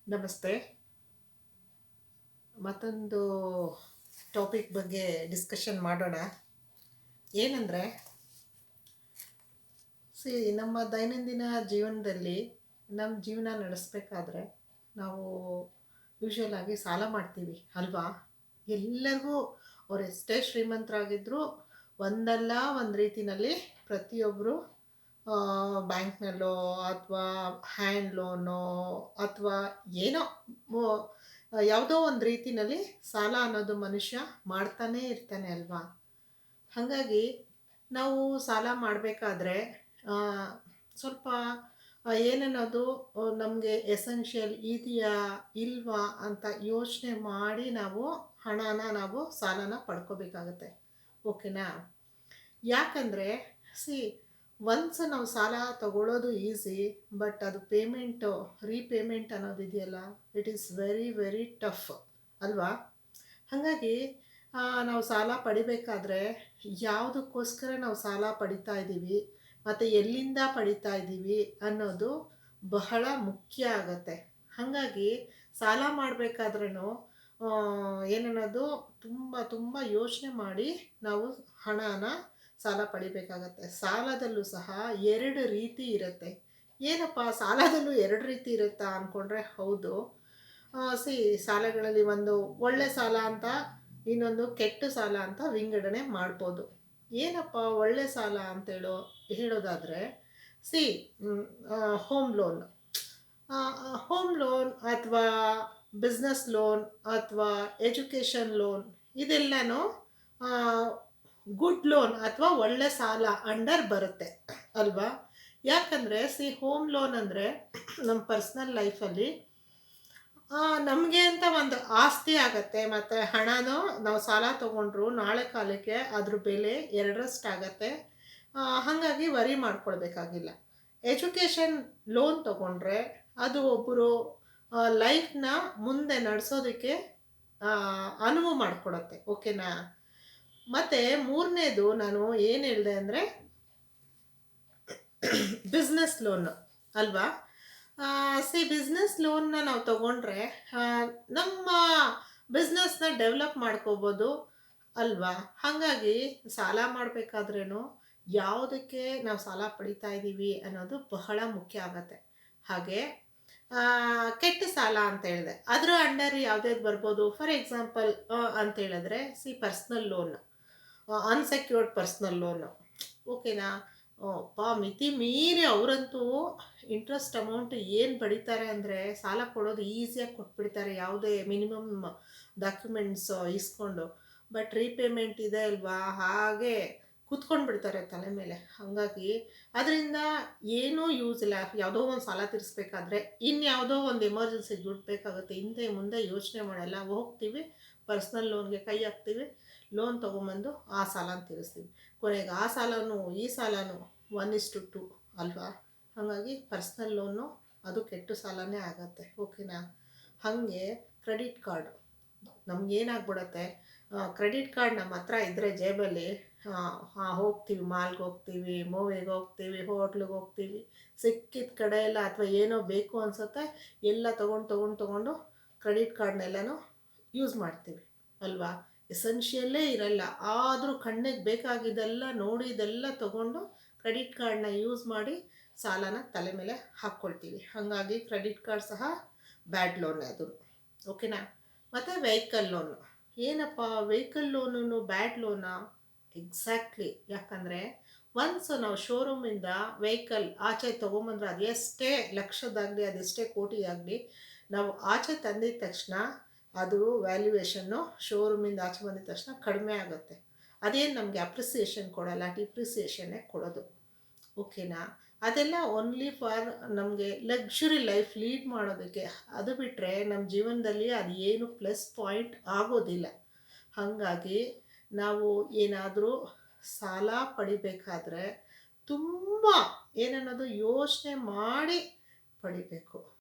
ನಮಸ್ತೆ. ಮತ್ತೊಂದು ಟಾಪಿಕ್ ಬಗ್ಗೆ ಡಿಸ್ಕಷನ್ ಮಾಡೋಣ. ಏನಂದರೆ, ನಮ್ಮ ದೈನಂದಿನ ಜೀವನದಲ್ಲಿ ನಮ್ಮ ಜೀವನ ನಡೆಸಬೇಕಾದ್ರೆ ನಾವು ಯೂಶ್ವಲ್ ಆಗಿ ಸಾಲ ಮಾಡ್ತೀವಿ ಅಲ್ವಾ? ಎಲ್ಲರಿಗೂ ಅವ್ರು ಎಷ್ಟೇ ಶ್ರೀಮಂತರಾಗಿದ್ದರೂ ಒಂದಲ್ಲ ಒಂದು ರೀತಿಯಲ್ಲಿ ಪ್ರತಿಯೊಬ್ಬರು ಬ್ಯಾಂಕ್ನಲ್ಲೋ ಅಥವಾ ಹ್ಯಾಂಡ್ ಲೋನೋ ಅಥವಾ ಏನೋ ಯಾವುದೋ ಒಂದು ರೀತಿಯಲ್ಲಿ ಸಾಲ ಅನ್ನೋದು ಮನುಷ್ಯ ಮಾಡ್ತಾನೇ ಇರ್ತಾನೆ ಅಲ್ವಾ? ಹಾಗಾಗಿ ನಾವು ಸಾಲ ಮಾಡಬೇಕಾದ್ರೆ ಸ್ವಲ್ಪ ಏನನ್ನೋದು ನಮಗೆ ಎಸೆನ್ಷಿಯಲ್ ಇದೆಯಾ ಇಲ್ವಾ ಅಂತ ಯೋಚನೆ ಮಾಡಿ ನಾವು ಸಾಲನ ಪಡ್ಕೋಬೇಕಾಗತ್ತೆ. ಓಕೆನಾ? ಯಾಕಂದರೆ ಸಿ ಒನ್ಸ್ ನಾವು ಸಾಲ ತಗೊಳ್ಳೋದು ಈಸಿ, ಬಟ್ ಅದು ರೀಪೇಮೆಂಟ್ ಅನ್ನೋದಿದೆಯಲ್ಲ, it is very very tough ಅಲ್ವಾ? ಹಾಗಾಗಿ ನಾವು ಸಾಲ ಪಡಿಬೇಕಾದ್ರೆ ಯಾವುದಕ್ಕೋಸ್ಕರ ನಾವು ಸಾಲ ಪಡಿತಾ ಇದ್ದೀವಿ ಮತ್ತು ಎಲ್ಲಿಂದ ಪಡಿತಾ ಇದ್ದೀವಿ ಅನ್ನೋದು ಬಹಳ ಮುಖ್ಯ ಆಗತ್ತೆ. ಹಾಗಾಗಿ ಸಾಲ ಮಾಡಬೇಕಾದ್ರೂ ಏನನ್ನೋದು ತುಂಬ ತುಂಬ ಯೋಚನೆ ಮಾಡಿ ನಾವು ಹಣನ ಸಾಲ ಪಡಿಬೇಕಾಗತ್ತೆ. ಸಾಲದಲ್ಲೂ ಸಹ 2 ರೀತಿ ಇರುತ್ತೆ. ಏನಪ್ಪ ಸಾಲದಲ್ಲೂ 2 ರೀತಿ ಇರುತ್ತಾ ಅಂದ್ಕೊಂಡ್ರೆ ಹೌದು. ಸಿ ಸಾಲಗಳಲ್ಲಿ ಒಂದು ಒಳ್ಳೆ ಸಾಲ ಅಂತ, ಇನ್ನೊಂದು ಕೆಟ್ಟ ಸಾಲ ಅಂತ ವಿಂಗಡಣೆ ಮಾಡ್ಬೋದು. ಏನಪ್ಪ ಒಳ್ಳೆ ಸಾಲ ಹೇಳೋದಾದರೆ, C home loan home loan ಅಥವಾ ಬಿಸ್ನೆಸ್ ಲೋನ್ ಅಥವಾ ಎಜುಕೇಷನ್ ಲೋನ್ ಇದೆಲ್ಲನೂ ಗುಡ್ ಲೋನ್ ಅಥವಾ ಒಳ್ಳೆ ಸಾಲ ಅಂಡರ್ ಬರುತ್ತೆ ಅಲ್ವಾ? ಯಾಕಂದರೆ ಹೋಮ್ ಲೋನ್ ಅಂದರೆ ನಮ್ಮ ಪರ್ಸ್ನಲ್ ಲೈಫಲ್ಲಿ ನಮಗೆ ಅಂತ ಒಂದು ಆಸ್ತಿ ಆಗತ್ತೆ, ಮತ್ತು ಹಣನೂ ನಾವು ಸಾಲ ತೊಗೊಂಡ್ರು ನಾಳೆ ಕಾಲಕ್ಕೆ ಅದ್ರ ಬೆಲೆ ಎರಡರಷ್ಟಾಗತ್ತೆ. ಹಾಗಾಗಿ ವರಿ ಮಾಡ್ಕೊಳ್ಬೇಕಾಗಿಲ್ಲ. ಎಜುಕೇಷನ್ ಲೋನ್ ತೊಗೊಂಡ್ರೆ ಅದು ಒಬ್ಬರು ಲೈಫ್ನ ಮುಂದೆ ನಡೆಸೋದಕ್ಕೆ ಅನುವು ಮಾಡಿಕೊಡತ್ತೆ. ಓಕೆನಾ? ಮತ್ತು ಮೂರನೇದು ನಾನು ಏನು ಹೇಳಿದೆ ಅಂದರೆ ಬಿಸ್ನೆಸ್ ಲೋನ್ ಅಲ್ವಾ? ಬಿಸ್ನೆಸ್ ಲೋನ್ನ ನಾವು ತೊಗೊಂಡ್ರೆ ನಮ್ಮ ಬಿಸ್ನೆಸ್ನ ಡೆವಲಪ್ ಮಾಡ್ಕೋಬೋದು ಅಲ್ವಾ? ಹಾಗಾಗಿ ಸಾಲ ಮಾಡಬೇಕಾದ್ರೇನು ಯಾವುದಕ್ಕೆ ನಾವು ಸಾಲ ಪಡಿತಾ ಇದ್ದೀವಿ ಅನ್ನೋದು ಬಹಳ ಮುಖ್ಯ ಆಗತ್ತೆ. ಹಾಗೆ ಕೆಟ್ಟ ಸಾಲ ಅಂತ ಹೇಳಿದೆ, ಅದರ ಅಂಡರ್ ಯಾವುದ್ಯಾವ್ದು ಬರ್ಬೋದು? ಫಾರ್ ಎಕ್ಸಾಂಪಲ್ ಅಂತ ಹೇಳಿದ್ರೆ personal loan, unsecured personal loan. ಓಕೆನಾ? ಮಿತಿ ಮೀರಿ ಅವರಂತೂ ಇಂಟ್ರೆಸ್ಟ್ ಅಮೌಂಟ್ ಏನು ಪಡಿತಾರೆ ಅಂದರೆ ಸಾಲ ಕೊಡೋದು ಈಸಿಯಾಗಿ ಕೊಟ್ಬಿಡ್ತಾರೆ, ಯಾವುದೇ ಮಿನಿಮಮ್ ಡಾಕ್ಯುಮೆಂಟ್ಸ್ ಇಸ್ಕೊಂಡು. ಬಟ್ ರೀಪೇಮೆಂಟ್ ಇದೆ ಅಲ್ವಾ, ಹಾಗೆ ಕೂತ್ಕೊಂಡು ಬಿಡ್ತಾರೆ ತಲೆ ಮೇಲೆ. ಹಾಗಾಗಿ ಅದರಿಂದ ಏನೂ ಯೂಸ್ ಇಲ್ಲ. ಯಾವುದೋ ಒಂದು ಸಾಲ ತೀರಿಸ್ಬೇಕಾದ್ರೆ ಇನ್ಯಾವುದೋ ಒಂದು ಎಮರ್ಜೆನ್ಸಿಗೆ ದುಡ್ಡು ಬೇಕಾಗುತ್ತೆ, ಹಿಂದೆ ಮುಂದೆ ಯೋಚನೆ ಮಾಡಲ್ಲ, ಹೋಗ್ತೀವಿ ಪರ್ಸ್ನಲ್ ಲೋನ್ಗೆ ಕೈ ಹಾಕ್ತೀವಿ, ಲೋನ್ ತೊಗೊಂಬಂದು ಆ ಸಾಲನ ತೀರಿಸ್ತೀವಿ. ಕೊನೆಗೆ ಆ ಸಾಲನೂ ಈ ಸಾಲನೂ 1:2 ಅಲ್ವಾ? ಹಾಗಾಗಿ ಪರ್ಸ್ನಲ್ ಲೋನು ಅದು ಕೆಟ್ಟ ಸಾಲನೇ ಆಗತ್ತೆ. ಓಕೆನಾ? ಹಾಗೆ ಕ್ರೆಡಿಟ್ ಕಾರ್ಡು ನಮಗೇನಾಗ್ಬಿಡತ್ತೆ, ಕ್ರೆಡಿಟ್ ಕಾರ್ಡ್ ನಮ್ಮ ಹತ್ರ ಇದ್ದರೆ ಜೇಬಲ್ಲಿ ಹೋಗ್ತೀವಿ, ಮಾಲ್ಗೆ ಹೋಗ್ತೀವಿ, ಮೂವಿಗೆ ಹೋಗ್ತೀವಿ, ಹೋಟ್ಲಿಗೆ ಹೋಗ್ತೀವಿ, ಸಿಕ್ಕಿದ ಕಡೆ ಎಲ್ಲ ಅಥವಾ ಏನೋ ಬೇಕು ಅನಿಸುತ್ತೆ ಎಲ್ಲ ತೊಗೊಂಡು ಕ್ರೆಡಿಟ್ ಕಾರ್ಡ್ನೆಲ್ಲನೂ ಯೂಸ್ ಮಾಡ್ತೀವಿ ಅಲ್ವಾ? ಎಸೆನ್ಷಿಯಲ್ಲೇ ಇರಲ್ಲ, ಆದರೂ ಕಣ್ಣಿಗೆ ಬೇಕಾಗಿದ್ದೆಲ್ಲ ನೋಡಿ ಇದೆಲ್ಲ ತೊಗೊಂಡು ಕ್ರೆಡಿಟ್ ಕಾರ್ಡನ್ನ ಯೂಸ್ ಮಾಡಿ ಸಾಲನ ತಲೆ ಮೇಲೆ ಹಾಕ್ಕೊಳ್ತೀವಿ. ಹಾಗಾಗಿ ಕ್ರೆಡಿಟ್ ಕಾರ್ಡ್ ಸಹ ಬ್ಯಾಡ್ ಲೋನೇ ಅದು. ಓಕೆನಾ? ಮತ್ತು ವೆಹಿಕಲ್ ಲೋನು. ಏನಪ್ಪ ವೆಹಿಕಲ್ ಲೋನು ಬ್ಯಾಡ್ ಲೋನಾ? ಎಕ್ಸಾಕ್ಟ್ಲಿ. ಯಾಕಂದರೆ ಒನ್ಸ್ ನಾವು ಶೋರೂಮಿಂದ ವೆಹಿಕಲ್ ಆಚೆ ತೊಗೊಂಬಂದ್ರೆ ಅದೆಷ್ಟೇ ಲಕ್ಷದಾಗಲಿ ಅದೆಷ್ಟೇ ಕೋಟಿ ಆಗಲಿ, ನಾವು ಆಚೆ ತಂದಿದ ತಕ್ಷಣ ಅದು ವ್ಯಾಲ್ಯೂಯೇಷನ್ನು ಶೋರೂಮಿಂದ ಆಚೆ ಬಂದಿದ ತಕ್ಷಣ ಕಡಿಮೆ ಆಗುತ್ತೆ. ಅದೇನು ನಮಗೆ ಅಪ್ರಿಸಿಯೇಷನ್ ಕೊಡಲ್ಲ, ಡಿಪ್ರಿಸಿಯೇಷನ್ನೇ ಕೊಡೋದು. ಓಕೆನಾ? ಅದೆಲ್ಲ ಓನ್ಲಿ ಫಾರ್ ನಮಗೆ ಲಕ್ಸುರಿ ಲೈಫ್ ಲೀಡ್ ಮಾಡೋದಕ್ಕೆ. ಅದು ಬಿಟ್ಟರೆ ನಮ್ಮ ಜೀವನದಲ್ಲಿ ಅದು ಏನು ಪ್ಲಸ್ ಪಾಯಿಂಟ್ ಆಗೋದಿಲ್ಲ. ಹಾಗಾಗಿ ನಾವು ಏನಾದರೂ ಸಾಲ ಪಡಿಬೇಕಾದ್ರೆ ತುಂಬ ಏನನ್ನೋದು ಯೋಚನೆ ಮಾಡಿ ಪಡಿಬೇಕು.